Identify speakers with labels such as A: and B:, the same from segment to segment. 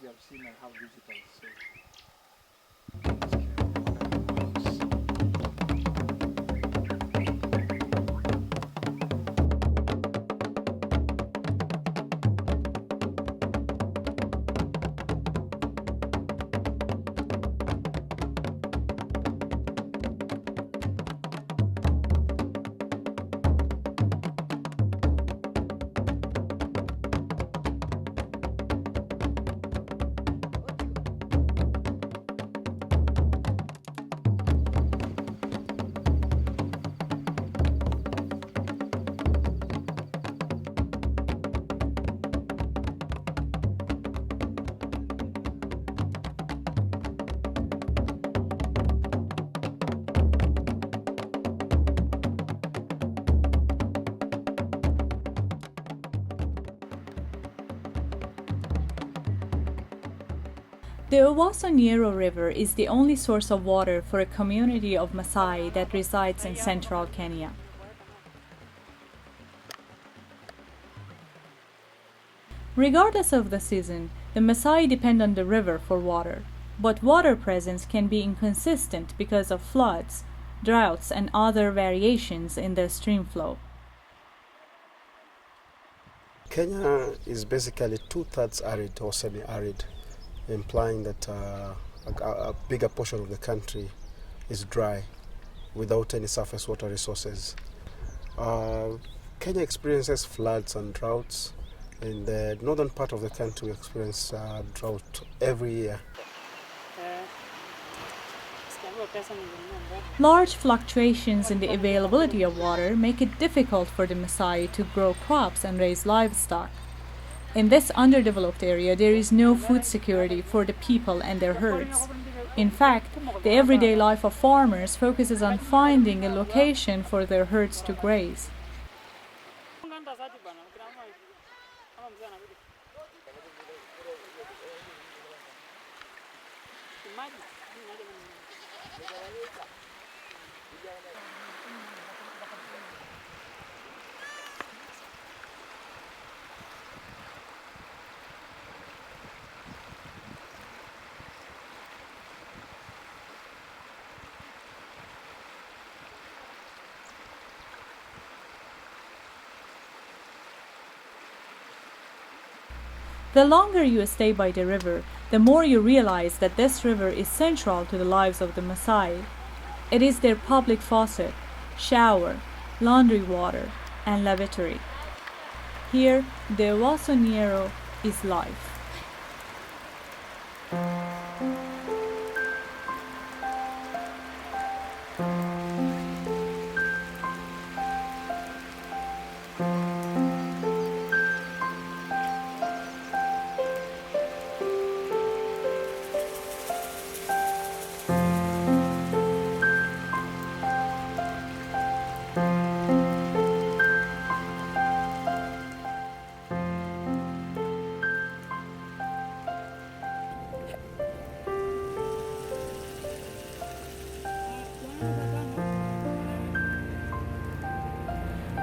A: we have seen, I have visitors. So.
B: The Ewaso Ng'iro River is the only source of water for a community of Maasai that resides in central Kenya. Regardless of the season, the Maasai depend on the river for water, but water presence can be inconsistent because of floods, droughts, and other variations in the stream flow.
C: Kenya is basically 2/3 arid or semi-arid, implying that a bigger portion of the country is dry without any surface water resources. Kenya experiences floods and droughts. In the northern part of the country, we experience drought every year.
B: Large fluctuations in the availability of water make it difficult for the Maasai to grow crops and raise livestock. In this underdeveloped area, there is no food security for the people and their herds. In fact, the everyday life of farmers focuses on finding a location for their herds to graze. The longer you stay by the river, the more you realize that this river is central to the lives of the Maasai. It is their public faucet, shower, laundry water, and lavatory. Here, the Ewaso Ng'iro is life.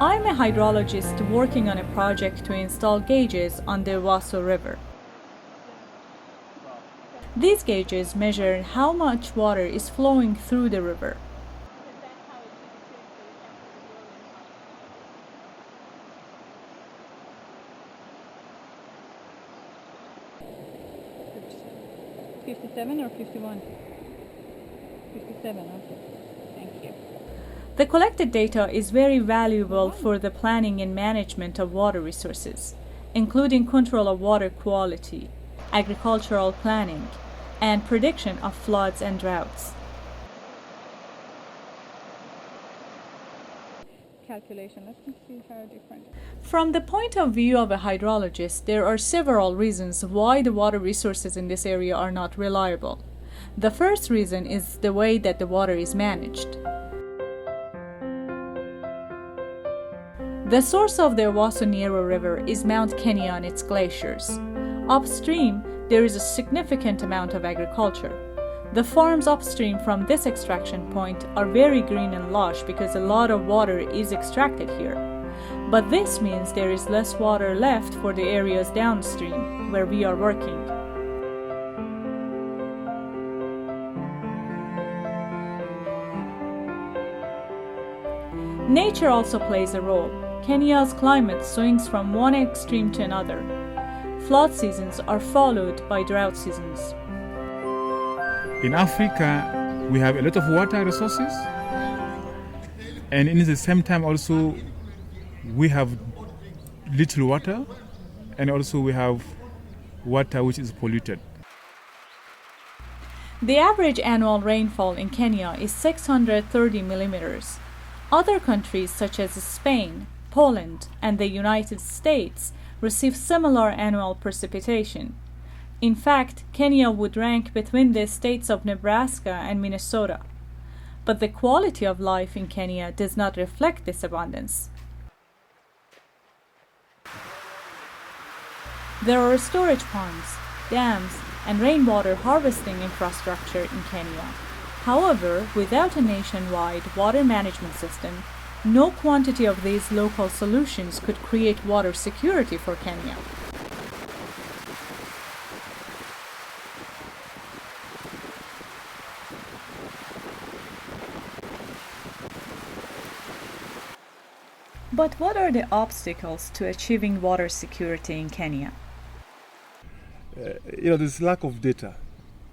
B: I'm a hydrologist working on a project to install gauges on the Ewaso River. These gauges measure how much water is flowing through the river.
D: $57 or $51? $57, okay. Thank you.
B: The collected data is very valuable for the planning and management of water resources, including control of water quality, agricultural planning, and prediction of floods and droughts.
D: Calculation, let me see how different.
B: From the point of view of a hydrologist, there are several reasons why the water resources in this area are not reliable. The first reason is the way that the water is managed. The source of the Ewaso Ng'iro River is Mount Kenya and its glaciers. Upstream, there is a significant amount of agriculture. The farms upstream from this extraction point are very green and lush because a lot of water is extracted here. But this means there is less water left for the areas downstream where we are working. Nature also plays a role. Kenya's climate swings from one extreme to another. Flood seasons are followed by drought seasons.
E: In Africa, we have a lot of water resources, and in the same time also we have little water, and also we have water which is polluted.
B: The average annual rainfall in Kenya is 630 millimeters. Other countries such as Spain, Poland, and the United States receive similar annual precipitation. In fact, Kenya would rank between the states of Nebraska and Minnesota. But the quality of life in Kenya does not reflect this abundance. There are storage ponds, dams, and rainwater harvesting infrastructure in Kenya. However, without a nationwide water management system, no quantity of these local solutions could create water security for Kenya. But what are the obstacles to achieving water security in Kenya?
F: There's lack of data,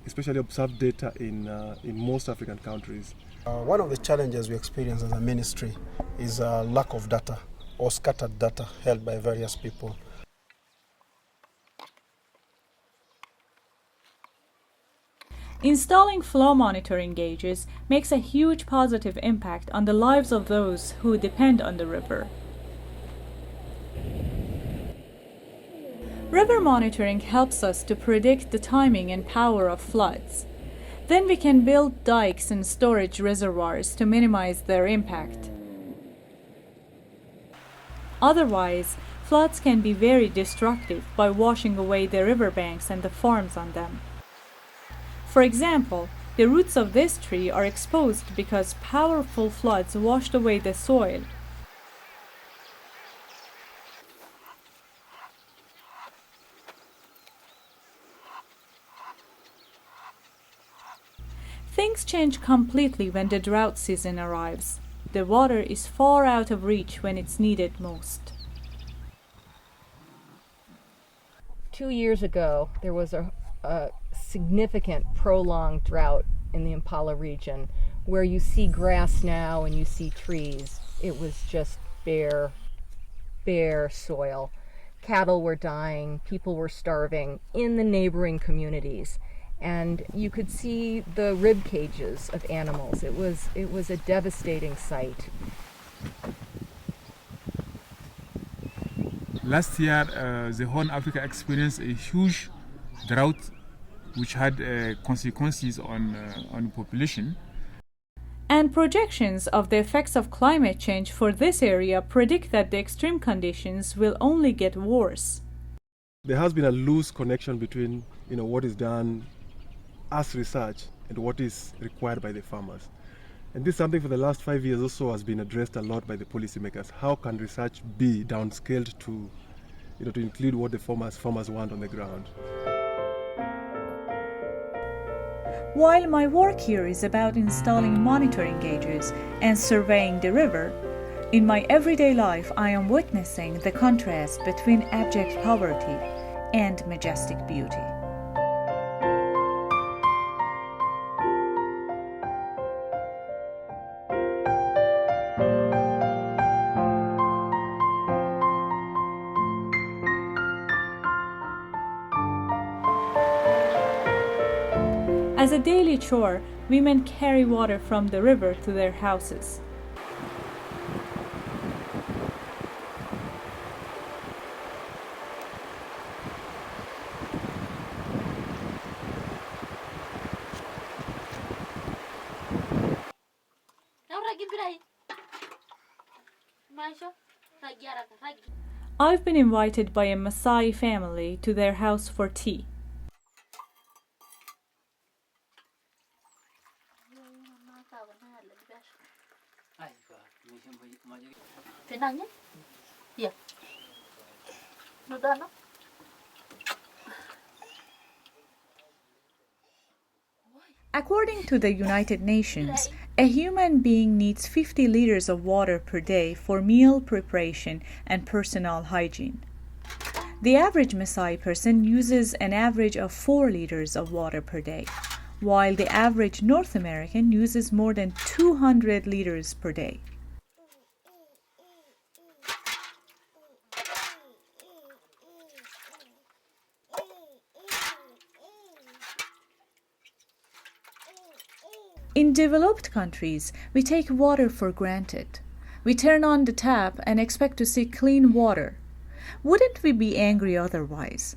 F: especially observed data in most African countries.
C: One of the challenges we experience as a ministry is lack of data or scattered data held by various people.
B: Installing flow monitoring gauges makes a huge positive impact on the lives of those who depend on the river. River monitoring helps us to predict the timing and power of floods. Then we can build dikes and storage reservoirs to minimize their impact. Otherwise, floods can be very destructive by washing away the riverbanks and the farms on them. For example, the roots of this tree are exposed because powerful floods washed away the soil. Things change completely when the drought season arrives. The water is far out of reach when it's needed most.
G: 2 years ago, there was a significant prolonged drought in the Impala region where you see grass now and you see trees. It was just bare soil. Cattle were dying, people were starving in the neighboring communities. And you could see the rib cages of animals. It was a devastating sight.
E: Last year, the Horn Africa experienced a huge drought which had consequences on population.
B: And projections of the effects of climate change for this area predict that the extreme conditions will only get worse.
F: There has been a loose connection between what is done as research and what is required by the farmers. And this is something for the last 5 years also has been addressed a lot by the policymakers. How can research be downscaled to include what the farmers want on the ground?
B: While my work here is about installing monitoring gauges and surveying the river, in my everyday life I am witnessing the contrast between abject poverty and majestic beauty. As a daily chore, women carry water from the river to their houses. I've been invited by a Maasai family to their house for tea. According to the United Nations, A human being needs 50 liters of water per day for meal preparation and personal hygiene. The average Maasai person uses an average of 4 liters of water per day, while the average North American uses more than 200 liters per day. In developed countries, we take water for granted. We turn on the tap and expect to see clean water. Wouldn't we be angry otherwise?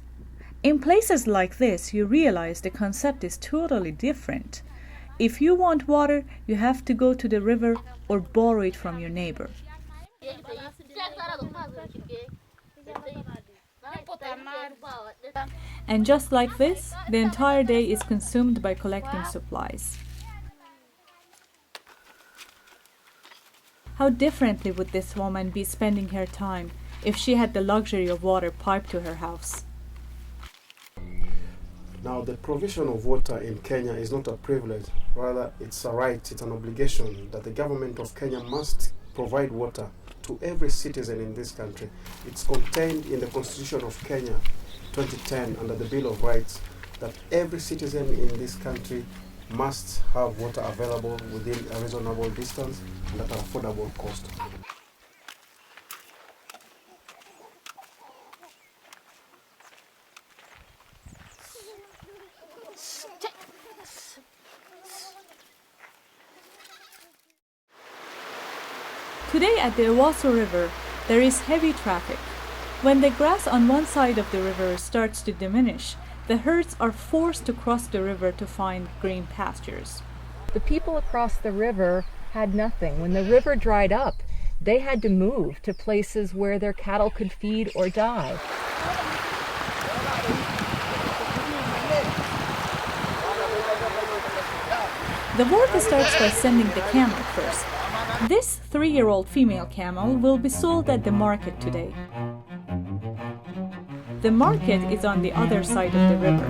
B: In places like this, you realize the concept is totally different. If you want water, you have to go to the river or borrow it from your neighbor. And just like this, the entire day is consumed by collecting supplies. How differently would this woman be spending her time if she had the luxury of water piped to her house?
C: Now, the provision of water in Kenya is not a privilege, rather it's a right, it's an obligation that the government of Kenya must provide water to every citizen in this country. It's contained in the Constitution of Kenya 2010 under the Bill of Rights that every citizen in this country must have water available within a reasonable distance and at an affordable cost.
B: Today at the Ewaso River, there is heavy traffic. When the grass on one side of the river starts to diminish, the herds are forced to cross the river to find green pastures.
G: The people across the river had nothing. When the river dried up, they had to move to places where their cattle could feed or die.
B: The work starts by sending the camel first. This 3-year-old female camel will be sold at the market today. The market is on the other side of the river.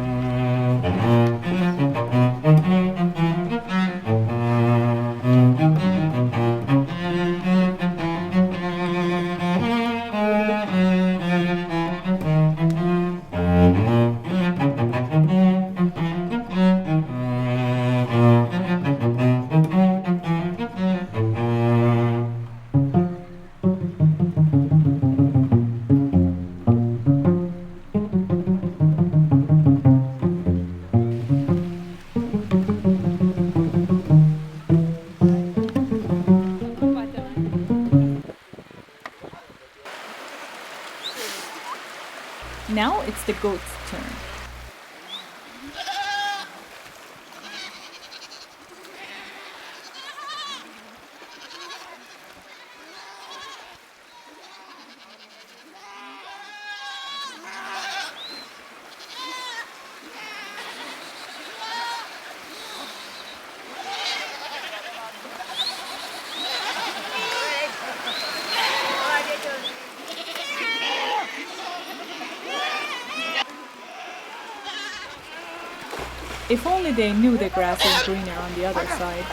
B: Now it's the goat's turn. If only they knew the grass is greener on the other side.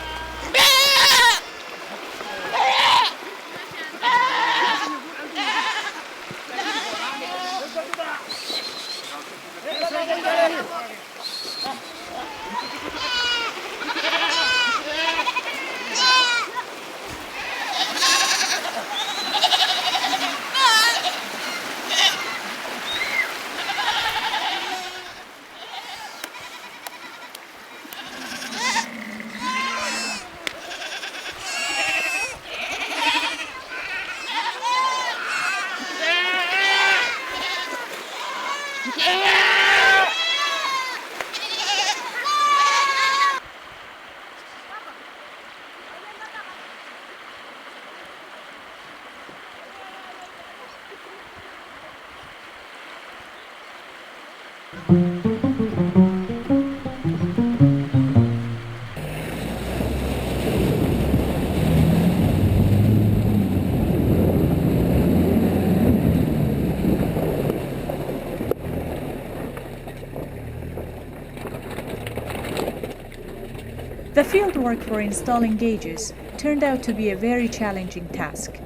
B: The fieldwork for installing gauges turned out to be a very challenging task.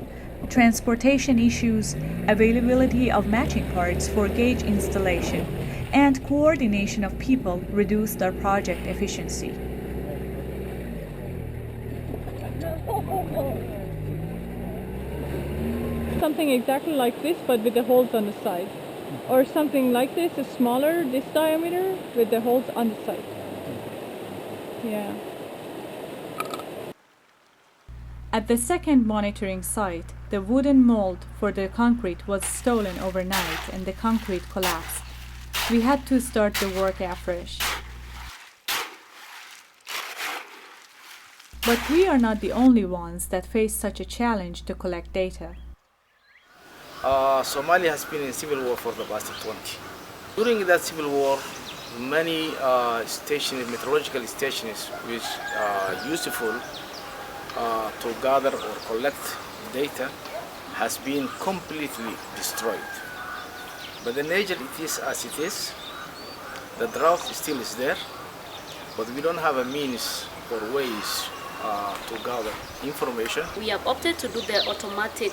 B: Transportation issues, availability of matching parts for gauge installation, and coordination of people reduced our project efficiency.
D: Something exactly like this, but with the holes on the side. Or something like this, is smaller, this diameter, with the holes on the side. Yeah.
B: At the second monitoring site, the wooden mold for the concrete was stolen overnight and the concrete collapsed. We had to start the work afresh. But we are not the only ones that face such a challenge to collect data.
H: Somalia has been in civil war for the past 20. During that civil war, many meteorological stations which are useful to gather or collect data has been completely destroyed. But the nature it is as it is. The drought still is there, but we don't have a means or ways to gather information.
I: We have opted to do the automatic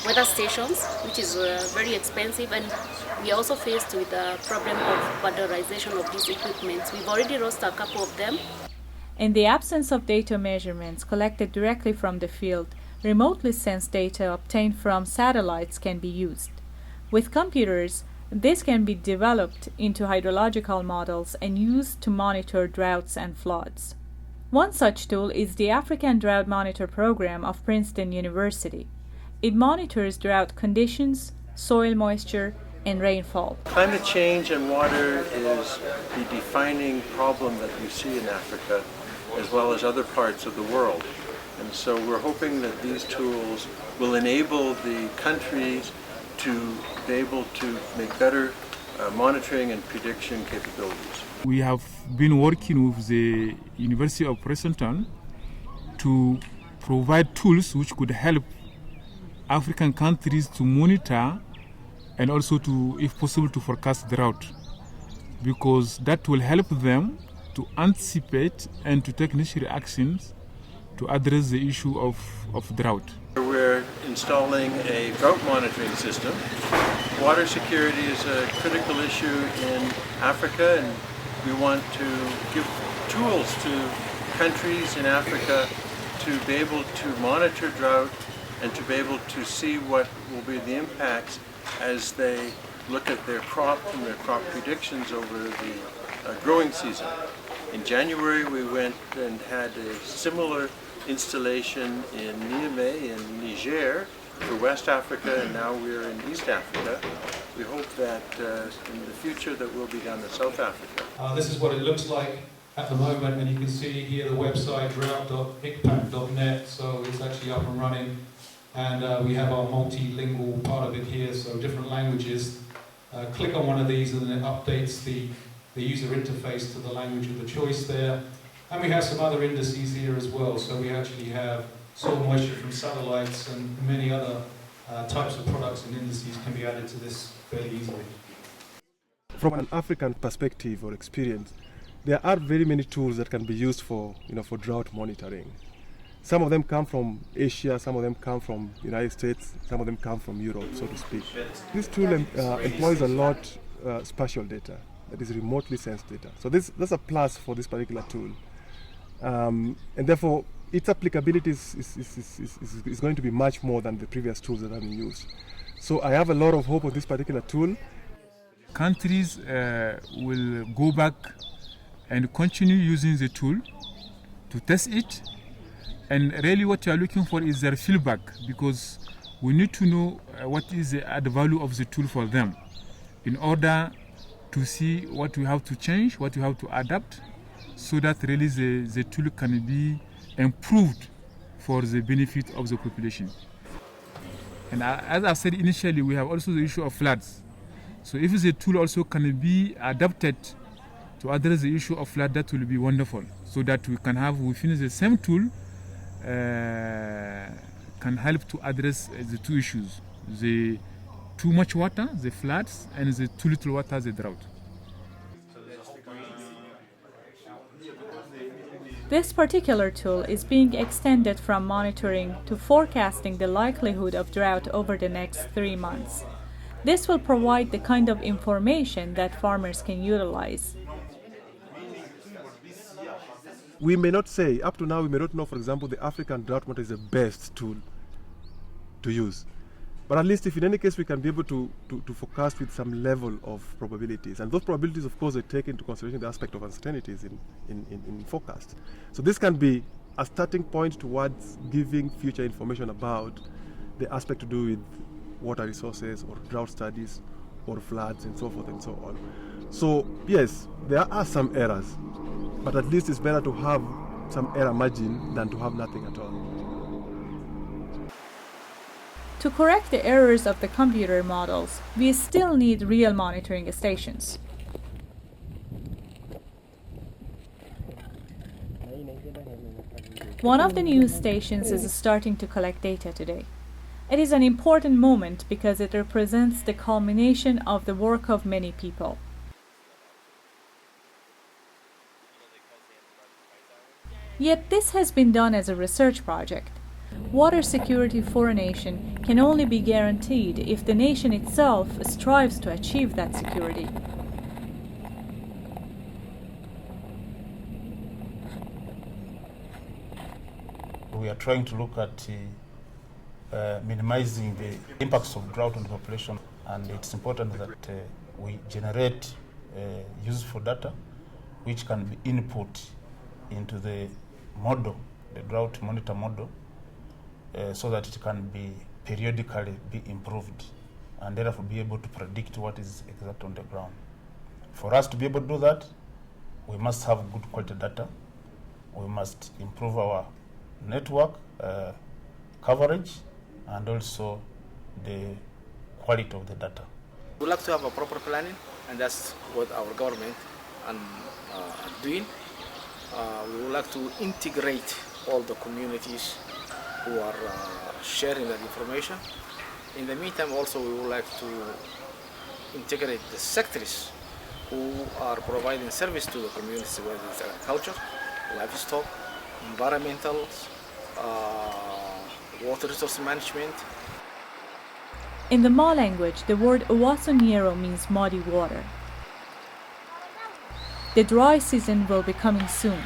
I: weather stations, which is very expensive, and we are also faced with the problem of standardization of these equipments. We've already lost a couple of them.
B: In the absence of data measurements collected directly from the field, remotely sensed data obtained from satellites can be used. With computers, this can be developed into hydrological models and used to monitor droughts and floods. One such tool is the African Drought Monitor program of Princeton University. It monitors drought conditions, soil moisture, and rainfall.
J: Climate change and water is the defining problem that we see in Africa, as well as other parts of the world. And so we're hoping that these tools will enable the countries to be able to make better monitoring and prediction capabilities.
E: We have been working with the University of Princeton to provide tools which could help African countries to monitor and also to, if possible, to forecast drought, because that will help them to anticipate and to take necessary actions to address the issue of drought.
J: We're installing a drought monitoring system. Water security is a critical issue in Africa, and we want to give tools to countries in Africa to be able to monitor drought and to be able to see what will be the impacts as they look at their crop and their crop predictions over the growing season. In January we went and had a similar installation in Niamey in Niger for West Africa, and now we're in East Africa. We hope that in the future that will be done in South Africa.
K: This is what it looks like at the moment, and you can see here the website drought.icpac.net, so it's actually up and running. And we have our multilingual part of it here, so different languages. Click on one of these and it updates the user interface to the language of the choice there. And we have some other indices here as well, so we actually have soil moisture from satellites, and many other types of products and indices can be added to this fairly easily.
F: From an African perspective or experience, there are very many tools that can be used for drought monitoring. Some of them come from Asia, some of them come from the United States, some of them come from Europe, so to speak. This tool employs a lot spatial data, that is remotely sensed data. So that's a plus for this particular tool. And therefore, its applicability is going to be much more than the previous tools that have been used. So I have a lot of hope of this particular tool.
E: Countries will go back and continue using the tool to test it. And really what you are looking for is their feedback, because we need to know what is the added value of the tool for them in order to see what we have to change, what we have to adapt, so that really the tool can be improved for the benefit of the population. And as I said initially, we have also the issue of floods. So if the tool also can be adapted to address the issue of flood, that will be wonderful, so that we can have within the same tool can help to address the two issues: the too much water, the floods, and the too little water, the drought.
B: This particular tool is being extended from monitoring to forecasting the likelihood of drought over the next 3 months. This will provide the kind of information that farmers can utilize.
F: We may not say, up to now, we may not know, for example, the African Drought Monitor is the best tool to use. But at least if in any case we can be able to forecast with some level of probabilities. And those probabilities, of course, they take into consideration the aspect of uncertainties in forecast. So this can be a starting point towards giving future information about the aspect to do with water resources or drought studies or floods and so forth and so on. So yes, there are some errors, but at least it's better to have some error margin than to have nothing at all.
B: To correct the errors of the computer models, we still need real monitoring stations. One of the news stations is starting to collect data today. It is an important moment because it represents the culmination of the work of many people. Yet this has been done as a research project. Water security for a nation can only be guaranteed if the nation itself strives to achieve that security.
L: We are trying to look at minimizing the impacts of drought on the population, and it's important that we generate useful data which can be input into the model, the drought monitor model, so that it can be periodically be improved and therefore be able to predict what is exact on the ground. For us to be able to do that, we must have good quality data. We must improve our network coverage and also the quality of the data.
H: We like to have a proper planning, and that's what our government are doing. We would like to integrate all the communities who are sharing that information. In the meantime, also we would like to integrate the sectors who are providing service to the communities, whether it's agriculture, livestock, environmental, water resource management.
B: In the Ma language, the word Ewaso Ng'iro means muddy water. The dry season will be coming soon,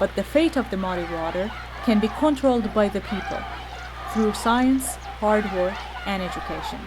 B: but the fate of the muddy water can be controlled by the people through science, hard work, and education.